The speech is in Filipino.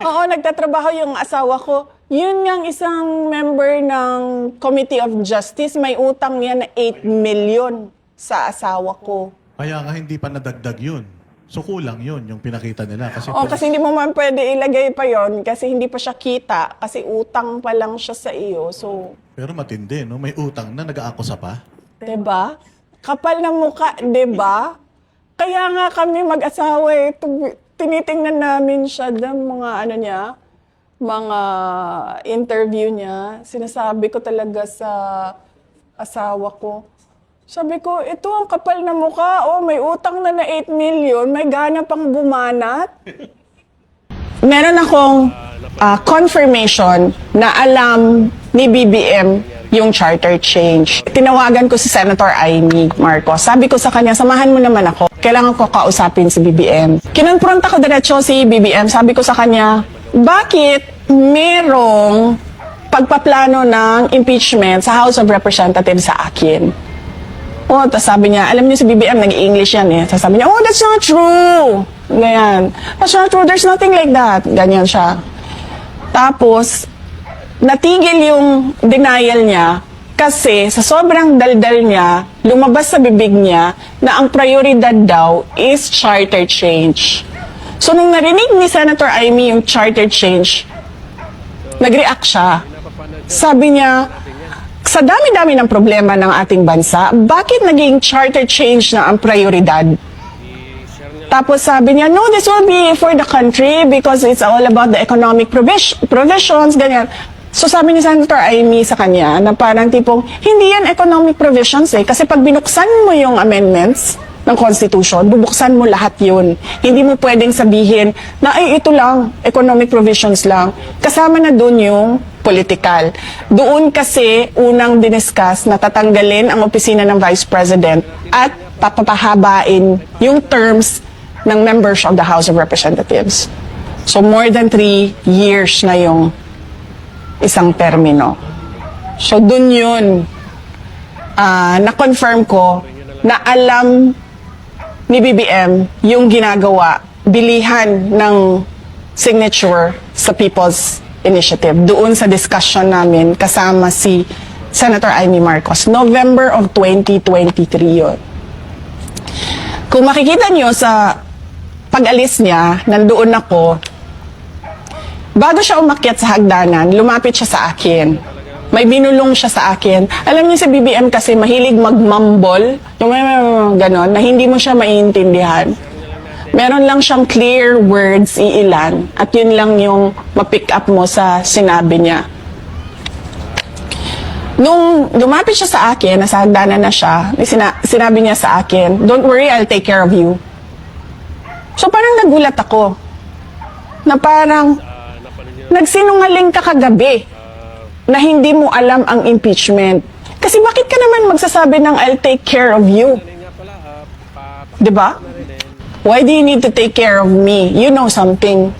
Oo, nagtatrabaho yung asawa ko. Yun ngang isang member ng Committee of Justice, may utang niya na 8 million sa asawa ko. Kaya nga hindi pa nadagdag yun. So kulang yun, yung pinakita nila. Kasi, Kasi hindi mo man pwede ilagay pa yon kasi hindi pa siya kita, kasi utang pa lang siya sa iyo. So, pero matindi, no? May utang na, nag-aakusa pa. 'di ba? Kapal na mukha, 'di ba? Kaya nga kami mag-asawa tinitingnan namin siya ng mga ano niya, mga interview niya. Sinasabi ko talaga sa asawa ko. Sabi ko, ito ang kapal na mukha. Oh, may utang na 8 million, may gana pang bumanat. Meron akong confirmation na alam ni BBM yung charter change. Tinawagan ko si Senator Amy Marcos. Sabi ko sa kanya, samahan mo naman ako. Kailangan ko kausapin si BBM. Kinonfronta ko diretso si BBM. Sabi ko sa kanya, bakit merong pagpaplano ng impeachment sa House of Representatives sa akin? Tapos sabi niya, alam niyo si BBM, nag-English yan eh. Tapos sabi niya, that's not true. Ganyan. That's not true, there's nothing like that. Ganyan siya. Tapos, natigil yung denial niya kasi sa sobrang daldal niya, lumabas sa bibig niya na ang prioridad daw is charter change. So, nung narinig ni Senator Amy yung charter change, nag-react siya. Sabi niya, sa dami-dami ng problema ng ating bansa, bakit naging charter change na ang prioridad? Tapos sabi niya, no, this will be for the country because it's all about the economic provisions, ganyan. So sabi ni Senator Amy sa kanya na parang tipong, hindi yan economic provisions kasi pag binuksan mo yung amendments ng Constitution, bubuksan mo lahat yun. Hindi mo pwedeng sabihin na, ay, ito lang, economic provisions lang. Kasama na dun yung political. Doon kasi unang diniscuss na tatanggalin ang opisina ng Vice President at papahabain yung terms ng members of the House of Representatives. So more than 3 years na yung isang termino. So dun yun, na-confirm ko na alam ni BBM yung ginagawa, bilihan ng signature sa People's Initiative. Doon sa discussion namin kasama si Senator Amy Marcos. November of 2023 yun. Kung makikita nyo sa pag-alis niya, nandoon ako, bago siya umakyat sa hagdanan, lumapit siya sa akin. May binulong siya sa akin. Alam niyo si BBM kasi mahilig magmumble, yung ganon, na hindi mo siya maiintindihan. Meron lang siyang clear words, iilan, at yun lang yung ma-pick up mo sa sinabi niya. Nung lumapit siya sa akin, nasa hagdanan na siya, sinabi niya sa akin, don't worry, I'll take care of you. So parang nagulat ako, na parang nagsinungaling ka kagabi na hindi mo alam ang impeachment. Kasi bakit ka naman magsasabi ng I'll take care of you? Diba? Why do you need to take care of me? You know something.